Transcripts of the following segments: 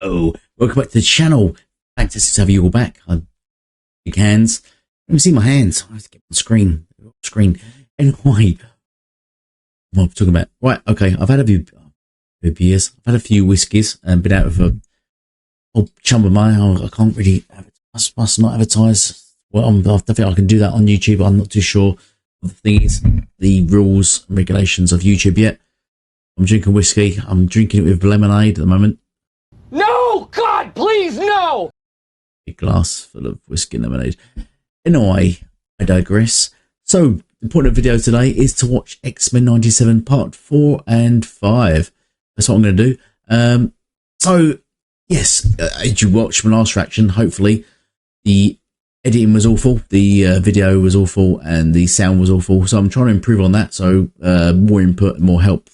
Oh, welcome back to the channel. Fantastic to have you all back. Big hands. Let me see my hands. I have to get on the screen. Anyway, what am I talking about? Right, okay. I've had a few beers. I've had a few whiskies and been out with a whole chum of mine. I can't really must not advertise. Well, I don't think I can do that on YouTube. I'm not too sure of the things, the rules and regulations of YouTube yet. I'm drinking whiskey. I'm drinking it with lemonade at the moment. No! God, please, no! Big glass full of whiskey and lemonade. Anyway, I digress. So, the point of the video today is to watch XMEN97 Part 4 and 5. That's what I'm going to do. So, yes, as you watched my last reaction, hopefully the editing was awful, the video was awful, and the sound was awful. So I'm trying to improve on that. So, more input and more help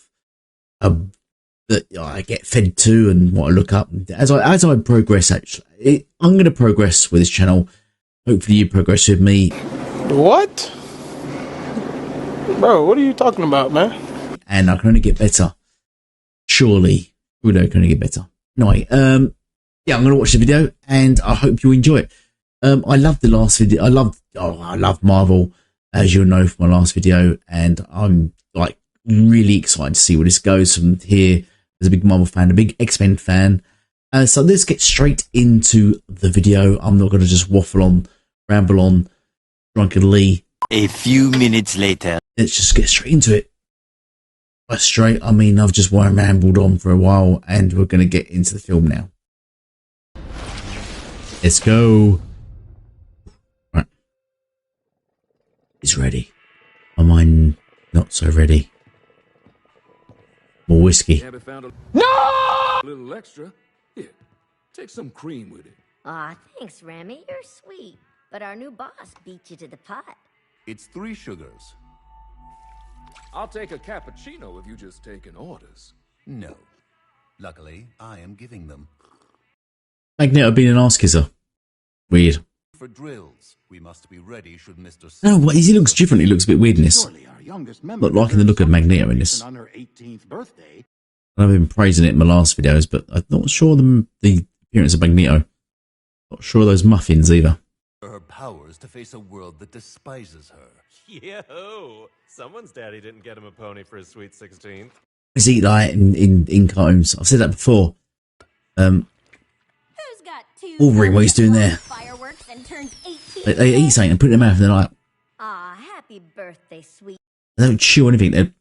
that I get fed to and what I look up as I progress. Actually, I'm going to progress with this channel. Hopefully you progress with me. What? Bro, what are you talking about, man? And I can only get better. Surely we can only get better. Anyway, yeah, I'm going to watch the video and I hope you enjoy it. I loved the last video. I love Marvel, as you'll know from my last video, and I'm like really excited to see where this goes from here. As a big Marvel fan, a big X-Men fan. So let's get straight into the video. I'm not going to just waffle on, ramble on, drunkenly. A few minutes later. Let's just get straight into it. By straight, I mean I've just rambled on for a while, and we're going to get into the film now. Let's go. Right. It's ready. My mind not so ready. More whiskey. No! A little extra. Here, take some cream with it. Aw, thanks, Remy. You're sweet. But our new boss beat you to the pot. It's 3 sugars. I'll take a cappuccino if you just taking orders. No. Luckily, I am giving them. Magneto being an arse kisser. Weird. For drills, we must be ready should Mr. No, what, he looks different. He looks a bit weird in this. Not liking the look of Magneto in this. On her 18th birthday. I've been praising it in my last videos, but I'm not sure the appearance of Magneto. Not sure of those muffins either. Her powers to face a world that despises her. Yo, someone's daddy didn't get him a pony for his sweet 16th. Is he like in cartoons? I've said that before. Who's got two Wolverine, what he's doing there? fireworks and turns 18? They eat something and put it in their mouth and they're like, Aw, happy birthday, sweet. they don't chew anything.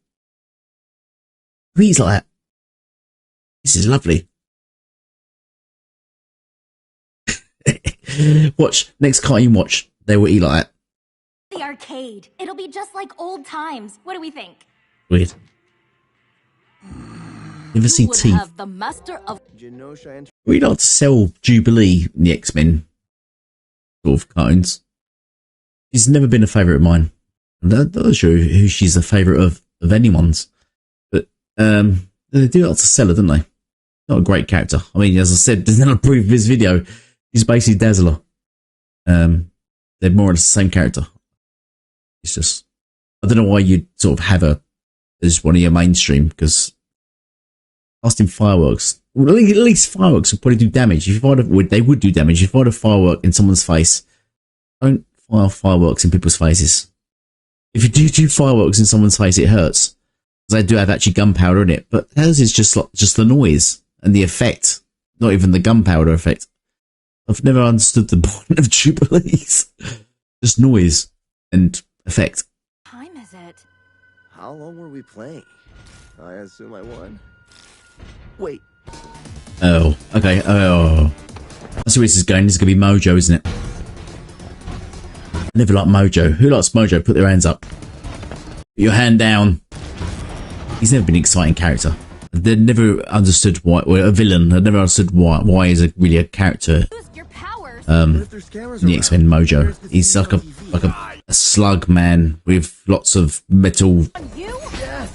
Who eats like that? This is lovely. Watch, next cartoon watch, they will eat like that. The arcade. It'll be just like old times. What do we think? Weird. Never see Would teeth. have the master of We like to sell Jubilee in the X-Men sort of cartoons. She's never been a favourite of mine. I'm not sure who she's a favourite of anyone's. But they do like to sell her, don't they? Not a great character. I mean, as I said, there's no proof of this video. She's basically Dazzler. They're more or less the same character. It's just, I don't know why you'd sort of have her as one of your mainstream, because casting fireworks, well, at least fireworks would probably do damage. If you fired they would do damage. If you fired a firework in someone's face, don't fire fireworks in people's faces. If you do fireworks in someone's face, it hurts. Because they do have actually gunpowder in it, but hers is just the noise and the effect, not even the gunpowder effect. I've never understood the point of Jubilees. Just noise and effect. time is it? How long were we playing? I assume I won. Wait. Oh, okay. Oh, I see where this is going. This is going to be Mojo, isn't it? I never liked Mojo. Who likes Mojo? Put their hands up. Put your hand down. He's never been an exciting character. They've never understood why. Well, a villain. I've never understood why he's really a character. Use your powers. In the X-Men Mojo, he's like a slug man with lots of metal You?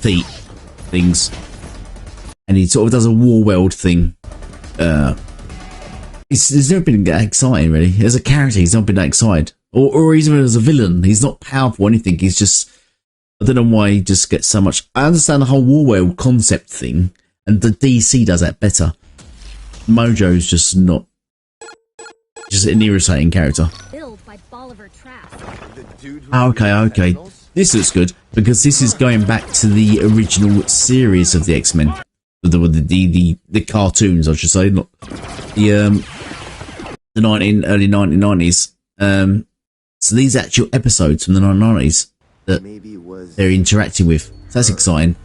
feet things, and he sort of does a war weld thing. He's never been that exciting, really. As a character, he's not been that excited, or even as a villain, he's not powerful or anything. He's just, I don't know why he just gets so much. I understand the whole war weld concept thing, and the DC does that better. Mojo's just not, just an irritating character. Built by Bolivar Trask. The dude who Okay. This looks good because this is going back to the original series of the X-Men, the cartoons, I should say, not the early 1990s. So these actual episodes from the 1990s that they're interacting with. So that's exciting.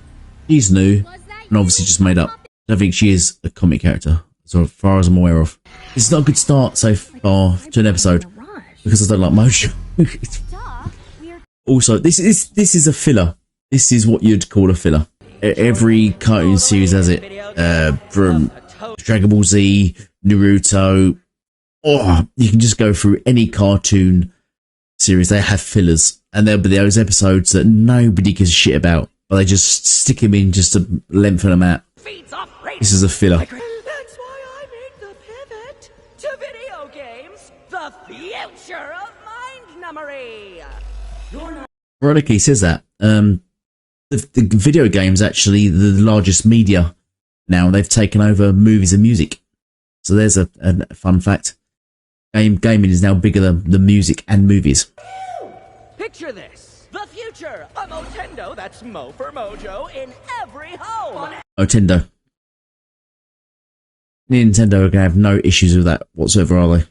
She's new and obviously just made up. I don't think she is a comic character, as far as I'm aware of. It's not a good start so far to an episode because I don't like Mojo. Also, this is a filler. This is what you'd call a filler. Every cartoon series has it. From Dragon Ball Z, Naruto, or you can just go through any cartoon series. They have fillers, and there'll be those episodes that nobody gives a shit about, but they just stick them in just to lengthen them out. This is a filler. That's why I made the pivot to video games, the future of mind numbery. Veronica says that the video games actually the largest media now. They've taken over movies and music. So there's a fun fact. Gaming is now bigger than music and movies. Picture this. The future. A Motendo that's Mo for Mojo in every home. Nintendo. Nintendo are going to have no issues with that whatsoever, are they?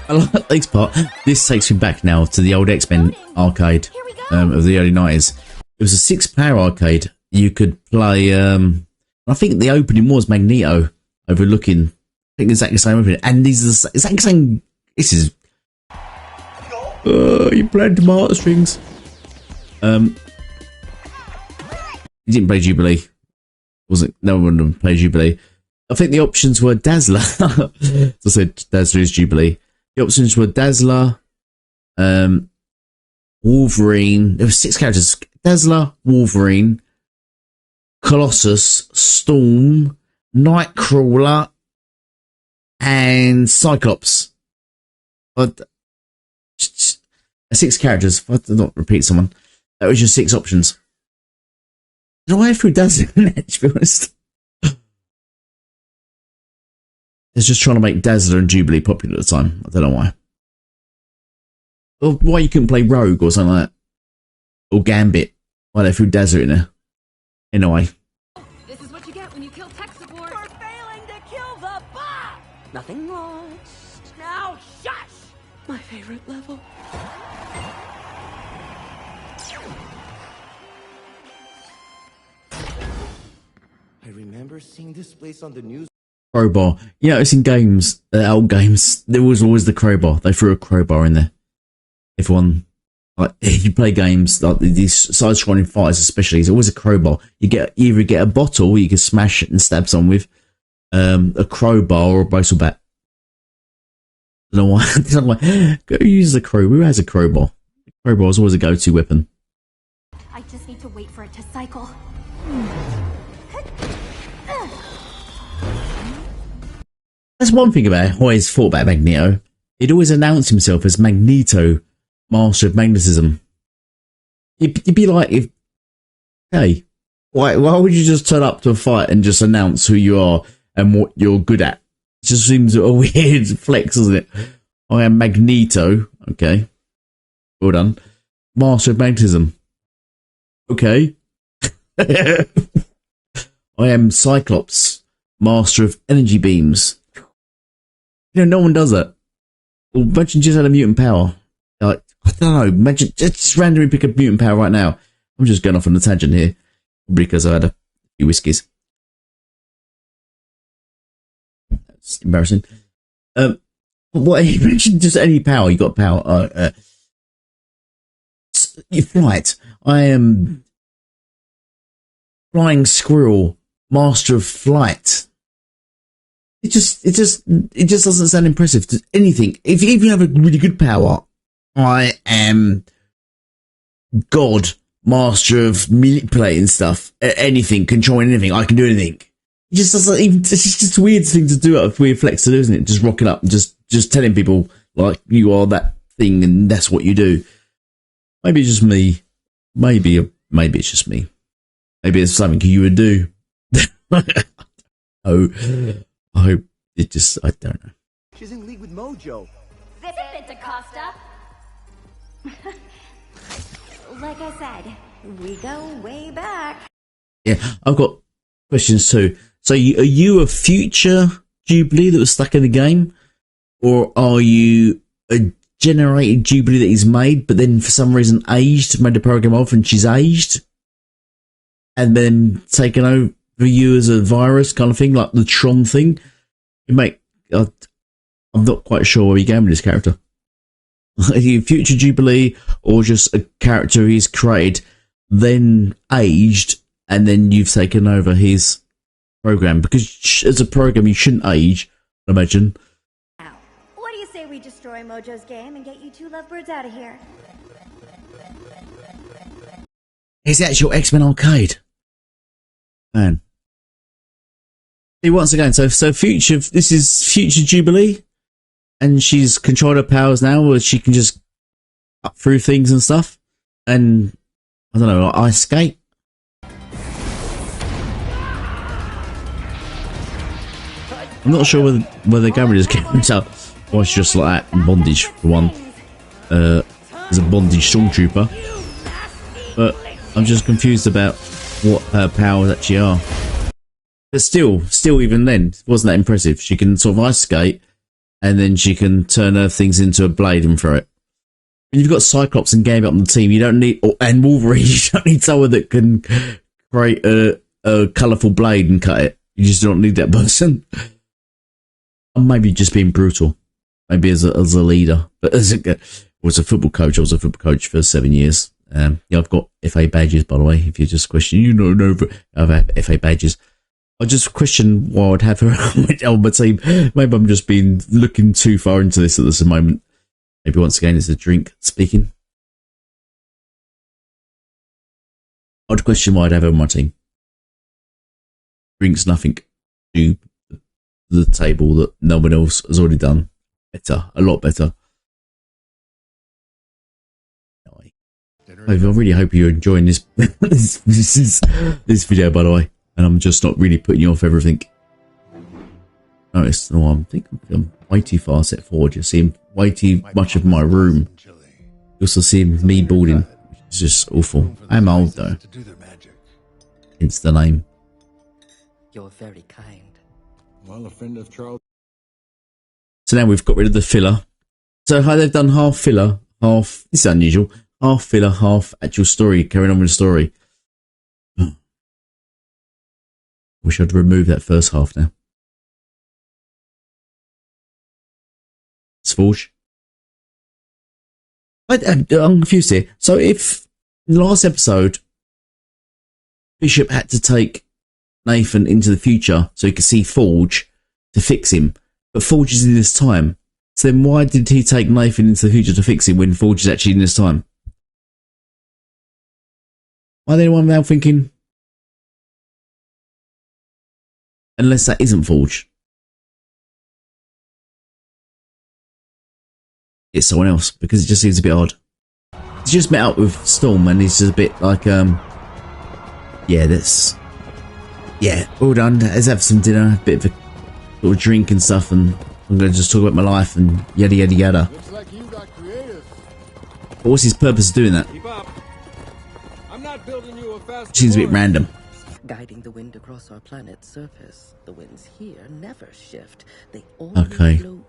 I like the next part. This takes me back now to the old X-Men arcade of the early 90s. It was a 6-player arcade. You could play... I think the opening was Magneto overlooking... I think exactly the same opening. And these are the exact same... This is... you played my heartstrings. You didn't play Jubilee. Wasn't... No one played Jubilee. I think the options were Dazzler. As I said, Dazzler is Jubilee. The options were Dazzler, Wolverine. There were 6 characters. Dazzler, Wolverine, Colossus, Storm, Nightcrawler, and Cyclops. But 6 characters. If I did not repeat someone, that was just 6 options. You know why I threw Dazzler in there, to be honest? It's just trying to make Dazzler and Jubilee popular at the time. I don't know why. Or why you couldn't play Rogue or something like that. Or Gambit. Why they threw Dazzler in there. Anyway. This is what you get when you kill tech support. For failing to kill the bot. Nothing lost. Now shush. My favorite level. I remember seeing this place on the news. Crowbar. You know, it's in games, old games, there was always the crowbar. They threw a crowbar in there. Everyone, like, if you play games, like these side-scrolling fights especially, there's always a crowbar. You either get a bottle you can smash it and stab someone with, a crowbar or a baseball bat. I don't know why. I don't know why. Go use the crowbar. Who has a crowbar? Crowbar is always a go-to weapon. I just need to wait for it to cycle. That's one thing about how I always thought about Magneto. He'd always announce himself as Magneto, Master of Magnetism. You'd be like, hey, why would you just turn up to a fight and just announce who you are and what you're good at? It just seems a weird flex, doesn't it? I am Magneto. Okay. Well done. Master of Magnetism. Okay. I am Cyclops, Master of Energy Beams. You know, no one does that. Well, imagine just had a mutant power. Like, I don't know, imagine just randomly pick a mutant power right now. I'm just going off on a tangent here because I had a few whiskies. That's embarrassing. What you mentioned just any power, you got power. You flight. I am Flying Squirrel, Master of Flight. It just doesn't sound impressive to anything. If you have a really good power, I am God, Master of manipulating stuff, anything, controlling anything. I can do anything. It just doesn't even. It's just a weird thing to do. A weird flex to do, isn't it? Just rocking up, and just telling people like you are that thing and that's what you do. Maybe it's just me. Maybe it's just me. Maybe it's something you would do. Oh. I hope it just, I don't know. She's in league with Mojo. Zip it, DaCosta. Like I said, we go way back. Yeah, I've got questions too. So are you a future Jubilee that was stuck in the game? Or are you a generated Jubilee that he's made, but then for some reason aged, made the program off and she's aged? And then taken over you as a virus kind of thing, like the Tron thing? I'm not quite sure where you're going with this character. Are you a future Jubilee or just a character he's created, then aged, and then you've taken over his program? Because as a program, you shouldn't age, I imagine. What do you say we destroy Mojo's game and get you two lovebirds out of here? It's the actual X-Men arcade. Man. See, once again, so future, this is future Jubilee, and she's controlled her powers now, where she can just cut through things and stuff, and I don't know, like ice skate. I'm not sure whether they're going with this game so, or it's just like that in bondage for one. As a bondage stormtrooper, but I'm just confused about what her powers actually are. But still, even then, it wasn't that impressive. She can sort of ice skate, and then she can turn her things into a blade and throw it. When you've got Cyclops and Gambit on the team, you don't need, and Wolverine, you don't need someone that can create a colourful blade and cut it. You just don't need that person. Or maybe just being brutal. Maybe as a leader. But as a football coach, I was a football coach for 7 years. Yeah, I've got FA badges, by the way, if you just question, I've had FA badges. I just question why I'd have her on my team. Maybe I'm just looking too far into this at this moment. Maybe once again it's a drink speaking. I'd question why I'd have her on my team. Brings nothing to the table that no one else has already done. Better, a lot better. I really hope you're enjoying this this video, by the way, and I'm just not really putting you off everything. Notice, I think I'm way too far set forward. You're seeing way too much of my room. You're also seeing me boarding, which is just awful. I'm old though. Hence the name. You're very kind. Well, a friend of Charles. So now we've got rid of the filler. So how they've done half filler, half. This is unusual. Half filler, half actual story, carrying on with the story. Wish I'd remove that first half now. Sforge. I'm confused here. So if in the last episode, Bishop had to take Nathan into the future so he could see Forge to fix him, but Forge is in this time. So then why did he take Nathan into the future to fix him when Forge is actually in this time? Why is anyone now thinking? Unless that isn't Forge. It's someone else, because it just seems a bit odd. He's just met up with Storm and he's just a bit like, yeah, all done. Let's have some dinner, a bit of a sort of drink and stuff, and I'm going to just talk about my life and yada yada yada. Looks like you got creative. But what's his purpose of doing that? Keep up. I'm not building you a fast. Seems a bit random. Guiding the wind across our planet's surface. The winds here never shift. They always Okay. blow.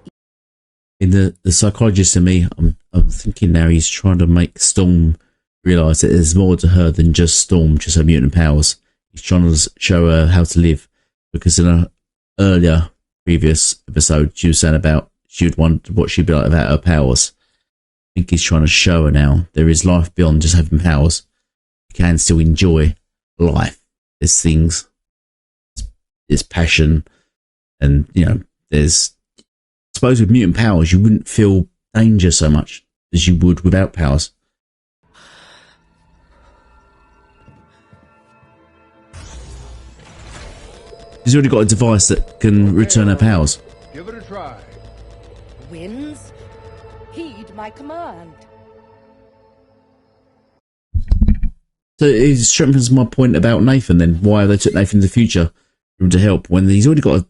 In the psychologist in me, I'm thinking now he's trying to make Storm realise that there's more to her than just Storm, just her mutant powers. He's trying to show her how to live, because in a earlier previous episode she was saying about she would wonder what she'd be like without her powers. I think he's trying to show her now there is life beyond just having powers. You can still enjoy life. There's things, there's passion, and there's, I suppose with mutant powers you wouldn't feel danger so much as you would without powers. She's already got a device that can return her powers. Give it a try. Winds, heed my command. So it strengthens my point about Nathan then. Why they took Nathan in the future for him to help when he's already got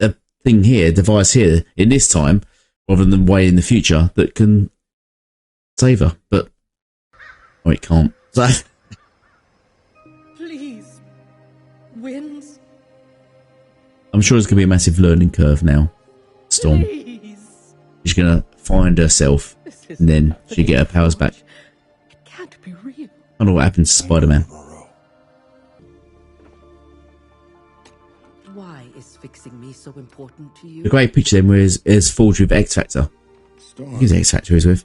a thing here, device here, in this time, rather than way in the future, that can save her. But, oh, it can't. So, Please. Winds. I'm sure it's going to be a massive learning curve now. Storm. Please. She's going to find herself, and then she get her powers back. It can't be real. I don't know what happened to Spider-Man. Why is fixing me so important to you? The great picture then is Forge with X Factor. Who's X Factor is with?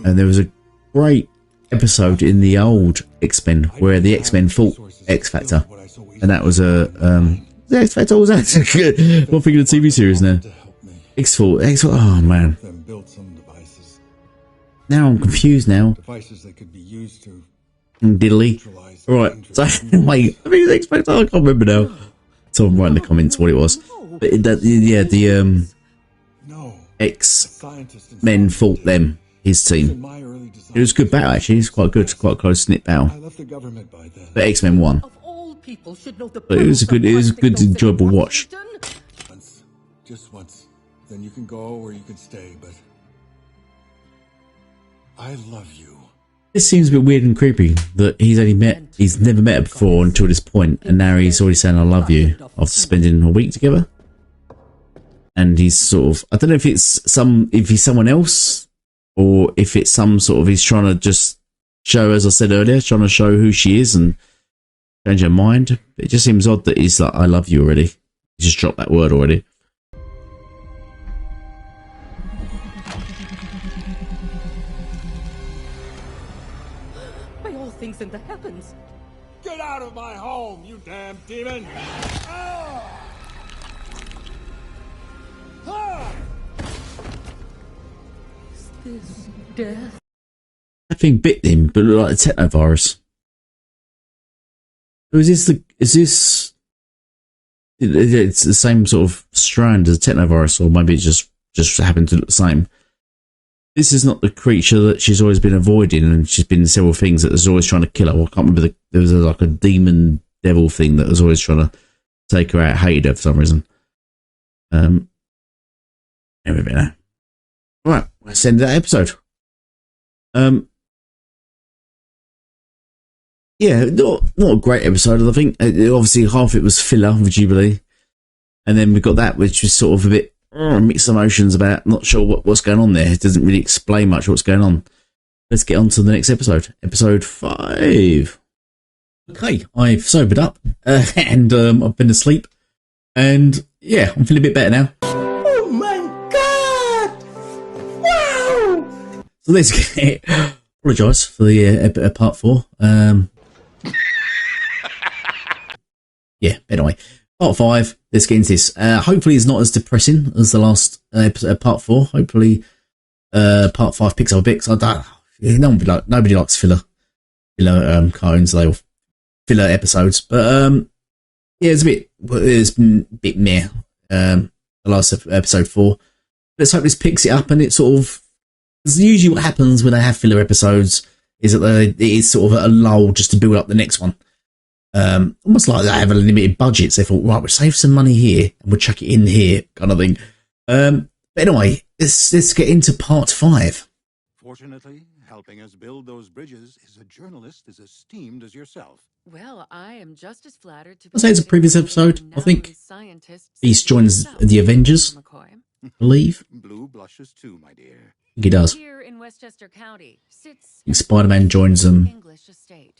And there was a great episode in the old X-Men where the X-Men fought X Factor, and that was a the X Factor was that? What figure of the TV series now? X-Fault. Oh man. Now I'm confused now. Diddly. Right. So wait, I think it's X Factor. I can't remember now. Someone write in the comments what it was. But yeah, the X-Men fought them, his team. It was a good battle actually. It's quite good, quite a close knit battle. But X-Men won. But it was a good, enjoyable watch. Just once. Then you can go or you can stay, but I love you. This seems a bit weird and creepy that he's never met her before until this point, and now he's already saying I love you after spending a week together. And he's sort of, I don't know if he's someone else, or if it's some sort of, he's trying to just show, as I said earlier, trying to show who she is and change her mind. It just seems odd that he's like, I love you already. He just dropped that word already. Things in the heavens. Get out of my home, you damn demon! Ah! Ah! Is this death? That thing bit him, but it looked like a technovirus. Or is this it's the same sort of strand as a technovirus, or maybe it just happened to look the same. This is not the creature that she's always been avoiding, and she's been several things that was always trying to kill her. Well, I can't remember, there was like a demon devil thing that was always trying to take her out, hated her for some reason. Anyway, now. Right, let's end that episode. Yeah, not a great episode, I think. Obviously, half it was filler with Jubilee, and then we got that, which was sort of a bit mixed emotions about, not sure what's going on there. It doesn't really explain much what's going on. Let's get on to the next episode. Episode 5. Okay, I've sobered up, and I've been asleep, and yeah, I'm feeling a bit better now. Oh my god! Wow! So let's get apologise for the part 4. Yeah, anyway. Part 5, let's get into this. Hopefully it's not as depressing as the last part 4. Hopefully part 5 picks up a bit, because nobody likes filler cartoons, they all filler episodes. But yeah, it's been a bit meh, the last episode 4. Let's hope this picks it up, and it sort of, because usually what happens when they have filler episodes is that it is sort of a lull just to build up the next one. Almost like they have a limited budget, so they thought, right, we'll save some money here and we'll chuck it in here, kind of thing. But anyway, let's get into part 5. Fortunately, helping us build those bridges is a journalist as esteemed as yourself. Well, I am just as flattered to. I say it's a previous episode, I think. Beast joins the Avengers, I believe. Blue blushes too, my dear. I think he does. Here in Westchester County sits I think Spider-Man joins them.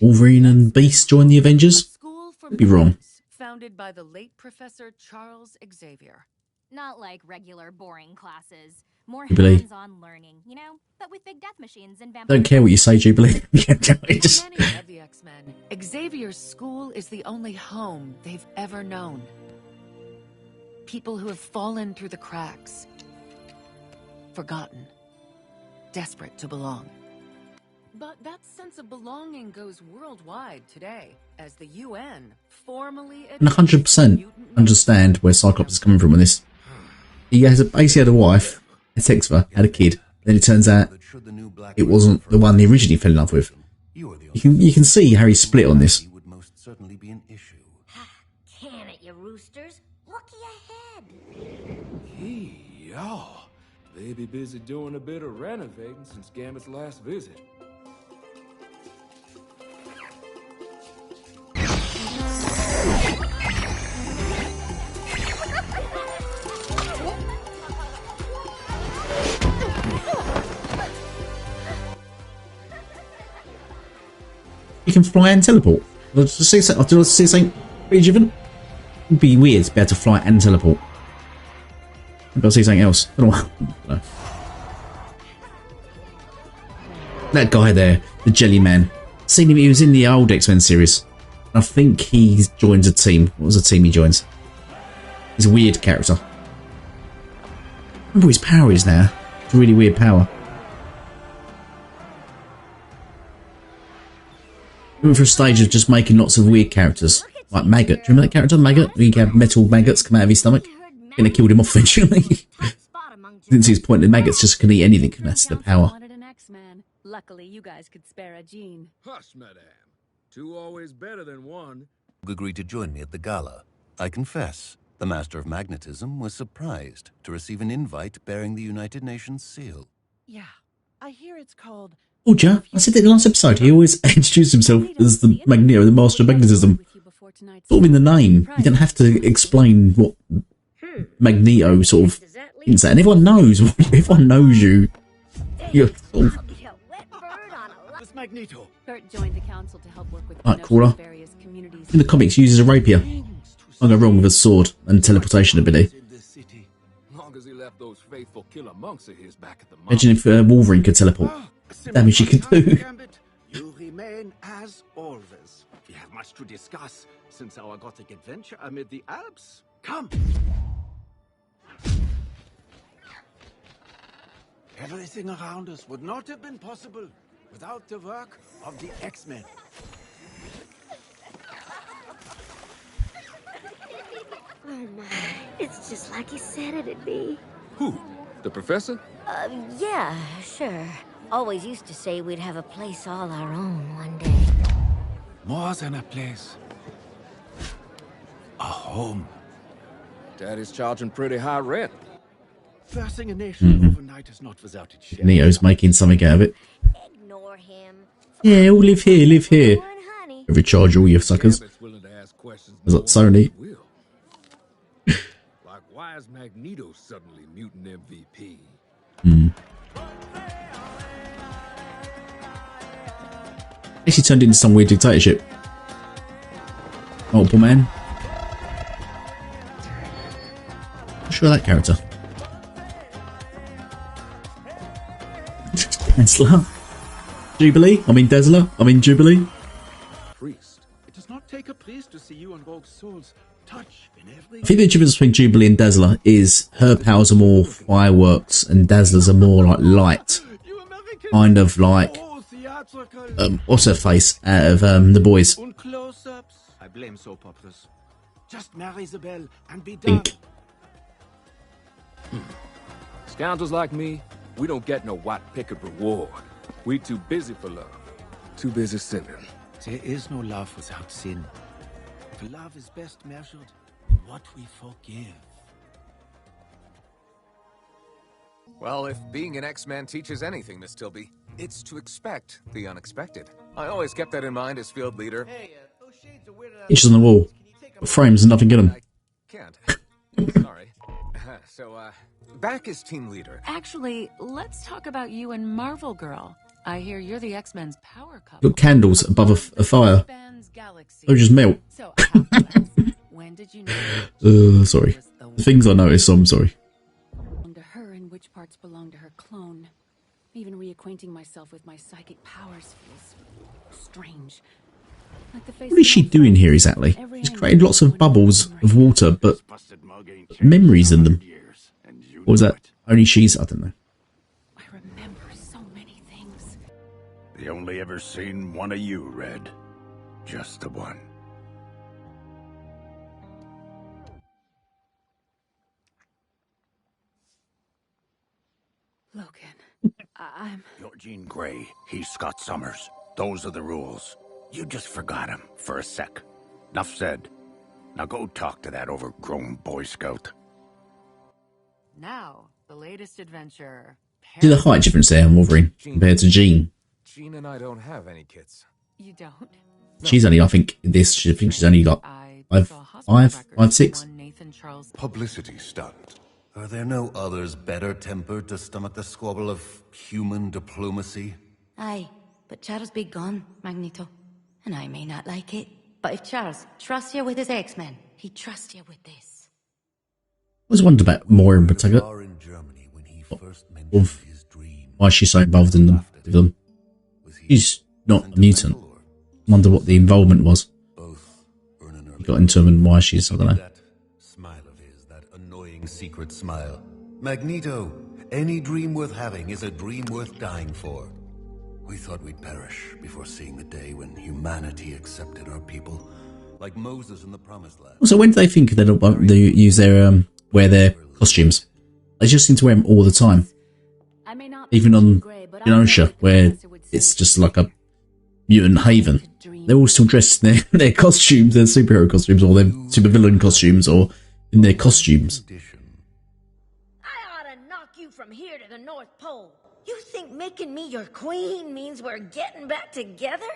Wolverine and Beast join the Avengers. Could be wrong. Founded by the late Professor Charles Xavier. Not like regular boring classes. More Jubilee. hands-on learning, you know? But with big death machines and vampires. Don't care what you say, Jubilee. Just... Many of the X-Men, Xavier's school is the only home they've ever known. People who have fallen through the cracks. Forgotten. Desperate to belong. But that sense of belonging goes worldwide today, as the UN formally... And 100% understand where Cyclops is coming from with this. He basically had a wife, a Texva, had a kid, then it turns out it wasn't the one he originally fell in love with. You can see how he split on this. Can it, you roosters? Looky ahead. Y'all, they be busy doing a bit of renovating since Gambit's last visit. You can fly and teleport. Did I see something pretty different? It'd be weird to be able to fly and teleport. Maybe I'll see something else. I don't know. That guy there, the Jelly Man. Seen him, he was in the old X-Men series. I think he joins a team. What was the team he joins? He's a weird character. I remember his power is now. It's a really weird power. We went for a stage of just making lots of weird characters. Like Maggot. Do you remember that character, Maggot? He had metal maggots come out of his stomach. And they killed him off eventually. Didn't see his point. The maggots just can eat anything, and that's the power. Luckily, you guys could spare a gene. Hush, madame. Two always better than one. Agreed to join me at the gala. I confess, the Master of Magnetism was surprised to receive an invite bearing the United Nations seal. Yeah, I hear it's called... Oh, yeah, I said that in the last episode. He always introduced himself as the Magneto, the Master of Magnetism. Sort of in the name. You don't have to explain what Magneto sort of hints at. And everyone knows. Everyone knows you. You're sort of... Magneto. Kurt joined the council to help work with Nightcrawler. various communities. In the comics, uses a rapier. I'll go wrong with a sword and teleportation ability. Long as he left those faithful killer monks of his back at the Imagine if Wolverine could teleport. Damage he could do. You remain as always. We have much to discuss since our gothic adventure amid the Alps. Come. Everything around us would not have been possible without the work of the X-Men. Oh my, it's just like he said it'd be. Who? The professor? Yeah, sure. Always used to say we'd have a place all our own one day. More than a place. A home. Daddy's charging pretty high rent. Birthing a nation overnight is not without its share. Neo's making something out of it. Ignore him. Yeah, all live here, live here. Every charge all you suckers. Was that Sony? Like, why is Magneto suddenly mutant MVP? He turned into some weird dictatorship. Multiple man. Not sure of that character. Dazzler. Jubilee? I mean Dazzler? I mean Jubilee? Priest. It does not take a priest to see you and Rogue's souls touch in every... I think the difference between Jubilee and Dazzler is her powers are more fireworks and Dazzler's are more like light. Kind of like what's her face out of The Boys? I blame soap operas. Just marry Isabel and be done. Scoundrels like me, we don't get no white picket reward. We too busy for love. Too busy sinning. There is no love without sin. For love is best measured in what we forgive. Well, if being an X-Man teaches anything, Miss Tilby, it's to expect the unexpected. I always kept that in mind as field leader. Inches on the wall. Frames and nothing in them. Can't. Sorry. Back as team leader. Actually, let's talk about you and Marvel Girl. I hear you're the X-Men's power couple. Got candles above a fire. They'll just melt. So, when did you know? Sorry. The things I noticed, so I'm sorry. To her and which parts belong to her clone. Even reacquainting myself with my psychic powers feels strange. Like the face What is she doing here exactly? She's created lots of bubbles of water, but memories in them. What was that? Only she's... I don't know. I remember so many things. They only ever seen one of you, Red. Just the one. Logan, I'm... You're Jean Grey. He's Scott Summers. Those are the rules. You just forgot him for a sec. Enough said. Now go talk to that overgrown Boy Scout. Now, the latest adventure. See the height difference there on Wolverine compared to Jean. Jean and I don't have any kids. You don't? She's only, I think, this. I think she's only got five, 6. Publicity stunt. Are there no others better tempered to stomach the squabble of human diplomacy? Aye, but Charles be gone, Magneto. And I may not like it. But if Charles trusts you with his X-Men, he trusts you with this. I was wondering about more in particular. Of why she's so involved in them. With them. She's not a mutant. I wonder what the involvement was. He got into them and why she's, I don't know. That smile of his, that annoying secret smile. Magneto, any dream worth having is a dream worth dying for. We thought we'd perish before seeing the day when humanity accepted our people, like Moses in the Promised Land. So when do they think they don't want to use their wear their costumes? They just seem to wear them all the time. Even on Genosha, where it's just like a mutant haven, they're all still dressed in their costumes, their superhero costumes, or their supervillain costumes, or in their costumes. I ought to knock you from here to the North Pole. You think making me your queen means we're getting back together?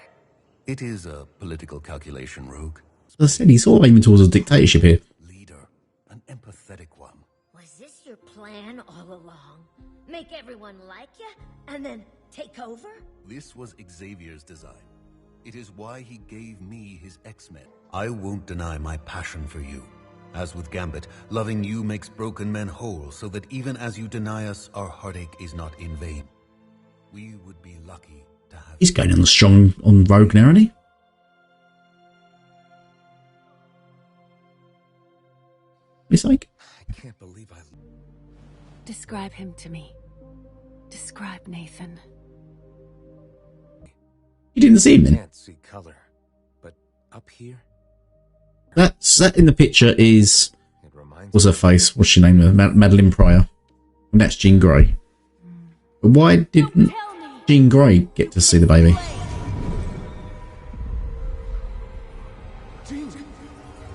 It is a political calculation, Rogue. As I said, he's sort of aiming towards a dictatorship here. Leader, an empathetic one. Was this your plan all along? Make everyone like you, and then take over? This was Xavier's design. It is why he gave me his X-Men. I won't deny my passion for you. As with Gambit, loving you makes broken men whole, so that even as you deny us, our heartache is not in vain. We would be lucky to have... He's going on strong on Rogue now, isn't he? It's like... I can't believe I... Describe him to me. Describe Nathan. You didn't see him then? Can't see color, but up here... That in the picture is... What's her face? What's she name? Madeline Pryor. And that's Jean Grey. But why didn't Jean Grey get to see the baby?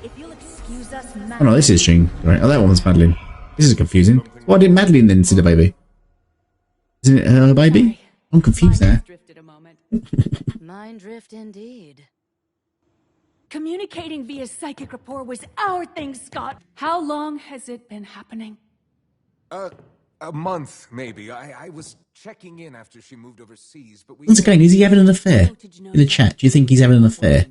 If you'll excuse us, Oh no, this is Jean Grey. Oh, that one's Madeline. This is confusing. Why didn't Madeline then see the baby? Isn't it her baby? I'm confused now. Mind drift indeed. Communicating via psychic rapport was our thing, Scott. How long has it been happening? A month, maybe. I was checking in after she moved overseas, but we... Once again, is he having an affair? In the chat, do you think he's having an affair?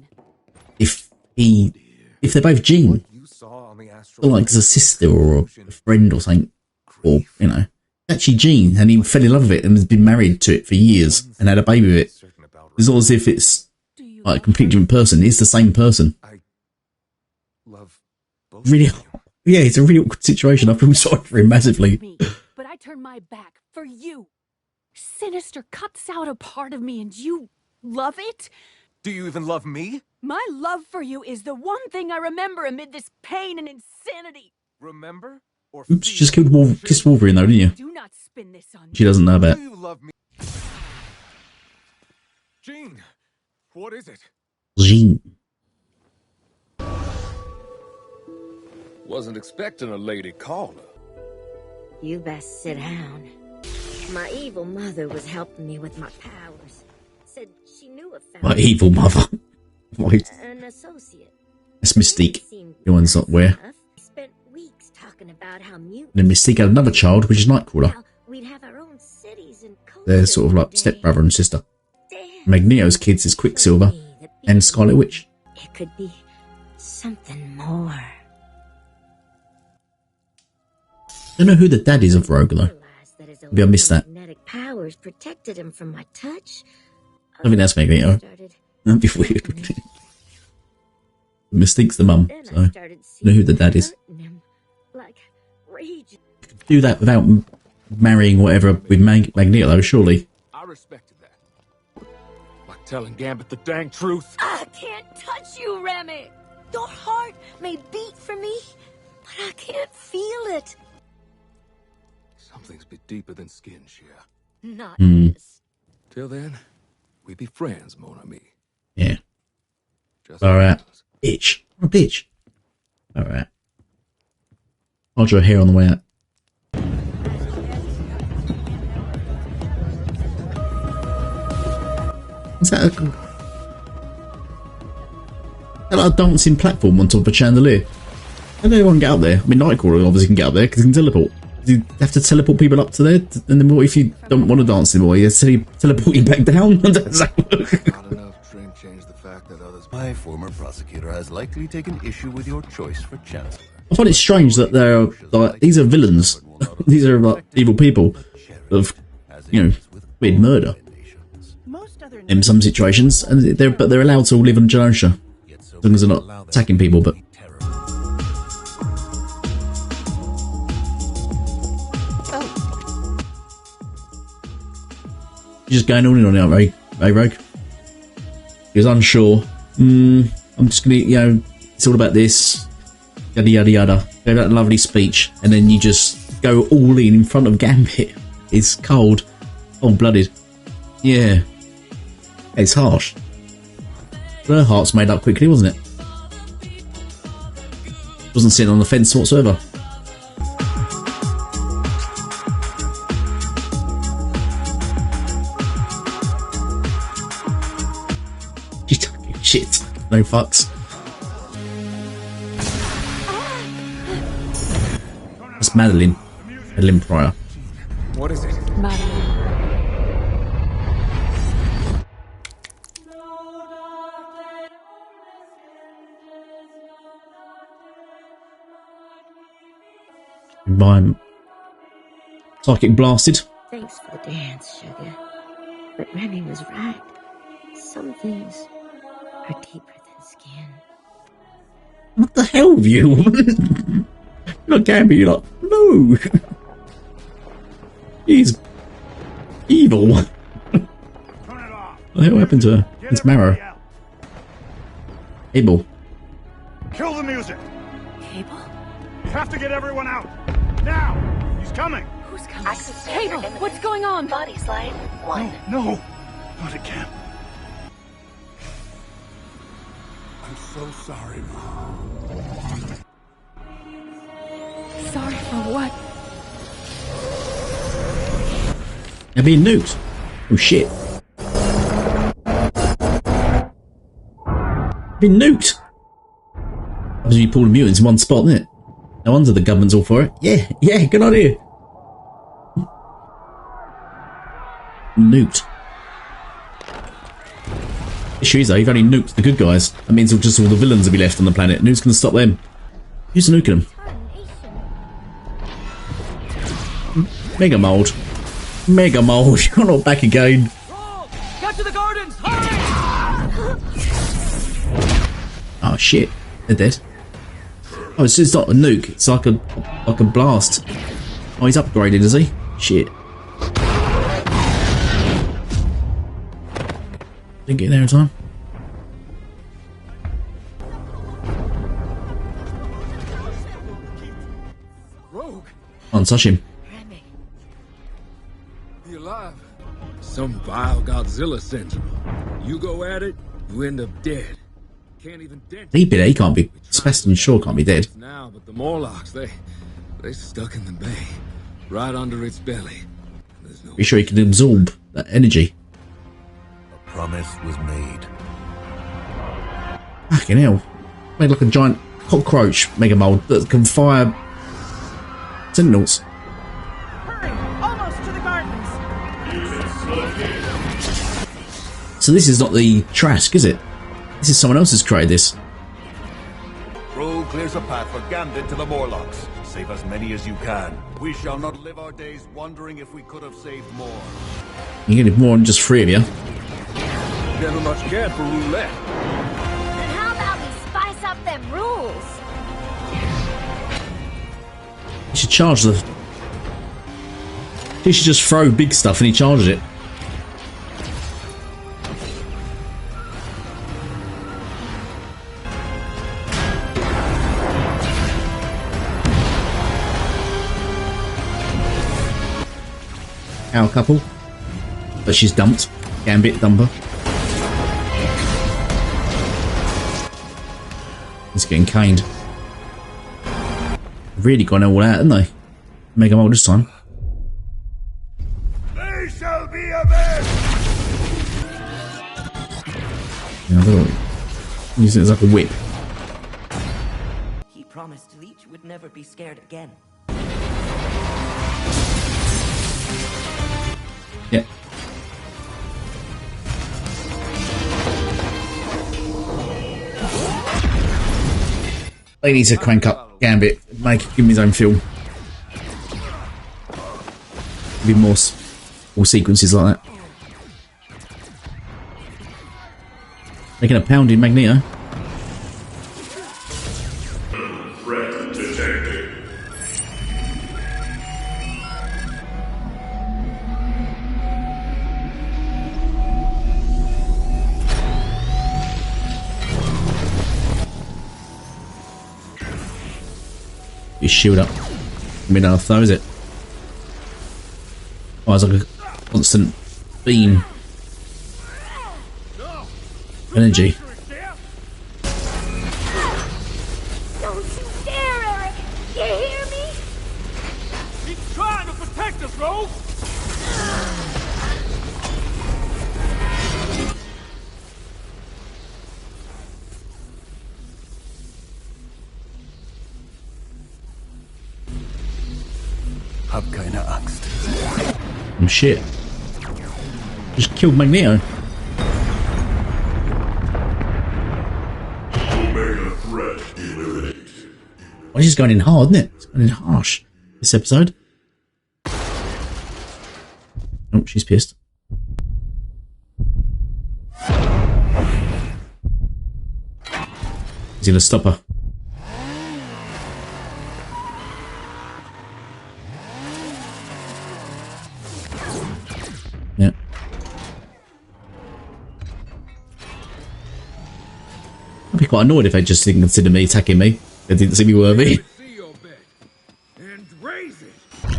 If they're both Jean, or like as a sister or a friend or something, or, you know, actually Jean, and he fell in love with it and has been married to it for years and had a baby with it. It's not as if it's like a completely different person. It's the same person. Really, yeah, it's a really awkward situation. I feel sorry for him massively. But I turn my back for you. Sinister cuts out a part of me and you love it? Do you even love me? My love for you is the one thing I remember amid this pain and insanity. Remember? Or Oops, just kissed Wolverine though, didn't you? Do not spin this on She doesn't know about. Do you love me? Jean, what is it? Jean. Wasn't expecting a lady caller. You best sit down. My evil mother was helping me with my powers. Said she knew a My evil mother. Wait. An associate. That's Mystique. The one's not where. Spent weeks talking about how mutants. Then Mystique had another child, which is Nightcrawler. We'd have our own cities and They're sort of like stepbrother and sister. Magneto's kids is Quicksilver and Scarlet Witch. It could be something more. I don't know who the dad is of Rogue though. Maybe I missed that. Magnetic powers protected him from my touch. I think that's Magneto. That'd be weird. Mystique's the mum, so I don't know who the dad is. Do that without marrying whatever with Magneto though, surely. I respected that. Like telling Gambit the dang truth. I can't touch you, Remy. Your heart may beat for me, but I can't feel it. Something's a bit deeper than skin, Shia. Not this. Till then, we be friends, mon ami. Yeah. Just Alright. Bitch. What a bitch. Alright. I'll draw hair on the way out. Is that a dancing platform on top of a chandelier? How did anyone get up there? I mean, Nightcrawler obviously can get up there because he can teleport. Do you have to teleport people up to there? And then what if you don't want to dance anymore? You have to teleport you back down? Does that work? My former prosecutor has likely taken issue with your choice for chancellor. I find it strange that they're like, these are villains. These are like evil people of, you know, weird murder in some situations, and they're allowed to live on Genosha as long as they're not attacking people. But you're just going on and on out, Ray Rogue. He was unsure. I'm just gonna, you know, it's all about this. Yada yada yada. Go that lovely speech, and then you just go all in front of Gambit. It's cold, cold-blooded. Yeah, it's harsh. Her heart's made up quickly, wasn't it? Wasn't sitting on the fence whatsoever. Shit, no fucks. That's Madeline Pryor. What is it? Madeline. My psychic blasted. Thanks for the dance, sugar. But Remy was right. Some things are deeper than skin. What the hell have you? You're not Gambit, you're like, no. He's evil. What the hell happened to her? It's Mara. Abel. Kill the music! Cable? You have to get everyone out! Now! He's coming! Who's coming? Cable, what's going on? Body slide 1. No! Not again. I'm so sorry, Mom. Sorry for what? They're being nuked. Oh shit. Been nuked. Obviously you pull the mutants in one spot, isn't it? No wonder the government's all for it. Yeah, good idea. Nuked. Issue is though, you've only nuked the good guys. That means just all the villains will be left on the planet. And who's going to stop them? Who's nuking them? Mega Mold. Mega Mold, you're not back again. Get to the gardens! Oh shit, they're dead. Oh, it's not a nuke, it's like a blast. Oh, he's upgraded, is he? Shit. Didn't get there in time. Rogue, Can't touch him. you alive? Some vile Godzilla sends you. You go at it, you end up dead. Can't even dent. He can't be. Sebastian Shaw can't be dead. Now, but the Morlocks, they stuck in the bay, right under its belly. Be sure he can absorb that energy. A promise was made. Fucking hell. Made like a giant cockroach Mega Mold that can fire sentinels. Hurry! Almost to the gardens! So this is not the Trask, is it? This is someone else who's created this. Rogue clears a path for Gambit to the Morlocks. Save as many as you can. We shall not live our days wondering if we could have saved more. You get more than just 3 of you. Never much cared for roulette. Then how about we spice up them rules? You should charge the... He should just throw big stuff and he charges it. Our couple, but she's dumped. Gambit dumper. He's getting caned. Really gone all out, haven't they? Mega Mold this time. They shall be avenged! Yeah, I don't know. Use it as like a whip. He promised Leech would never be scared again. Yeah. They need to crank up Gambit, give him his own film. Be more sequences like that. Making a pound in Magneto. Threat detected. His shield up. I mean, how throws it. Oh, it's like a constant beam. Energy. Don't you dare, Eric! You hear me? He's trying to protect us, Rose! Hab keine Angst. Oh shit. Just killed Magneto. Omega threat eliminated. Well, she's going in hard, isn't it? It's going in harsh this episode. Oh, she's pissed. He's gonna stop her. Yeah. I'd be quite annoyed if they just didn't consider me attacking me. They didn't see me worthy. And raise it! Let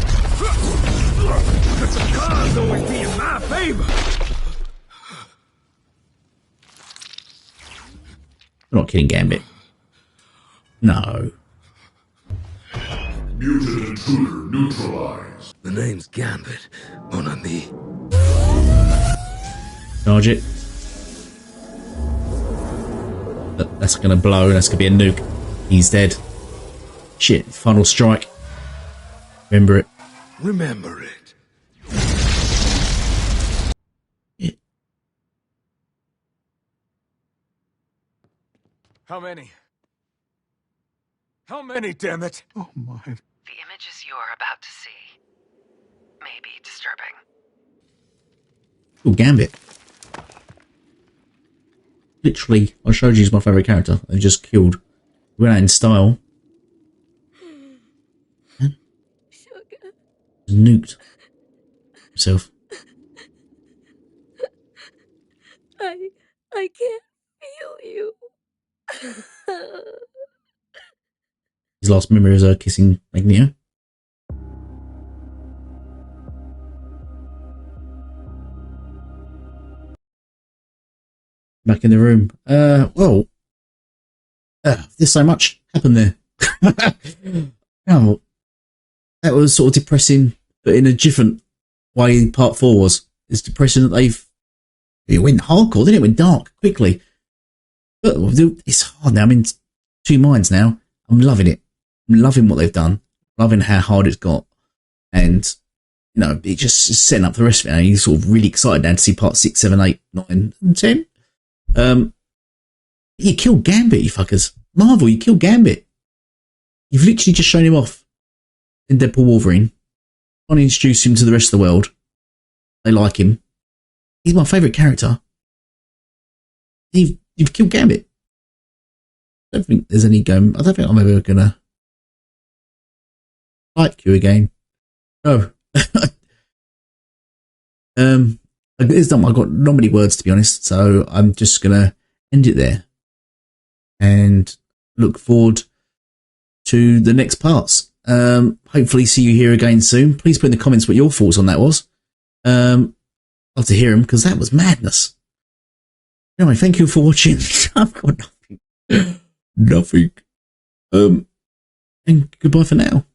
the cards always be in my favor! We're not kidding, Gambit. No. Mutant intruder neutralized. The name's Gambit, mon ami. Charge it. That's gonna blow, that's gonna be a nuke. He's dead. Shit, final strike. Remember it. Remember it. Yeah. How many? How many, damn it? Oh my. The images you are about to see may be disturbing. Ooh, Gambit. Literally, I showed you he's my favourite character. They just killed. Went out in style. Man. Nuked himself. I can't feel you. His last memory is kissing Magneto. Back in the room. Well, there's so much happened there. Oh, that was sort of depressing, but in a different way. Part 4 was. It's depressing that it went hardcore, didn't it? It went dark quickly. But it's hard now. I'm in two minds now. I'm loving it. I'm loving what they've done. Loving how hard it's got, and you know, it just is setting up the rest of it. And you're sort of really excited now to see part 6, 7, 8, 9, and 10. You killed Gambit, you fuckers. Marvel, you killed Gambit. You've literally just shown him off in Deadpool Wolverine. I want to introduce him to the rest of the world. They like him. He's my favourite character. You've killed Gambit. I don't think there's any going. I don't think I'm ever gonna like you again. No. It's done. I've got not many words, to be honest, so I'm just gonna end it there and look forward to the next parts. Hopefully see you here again soon. Please put in the comments what your thoughts on that was. Love to hear them, because that was madness. Anyway, thank you for watching. I've got nothing. And goodbye for now.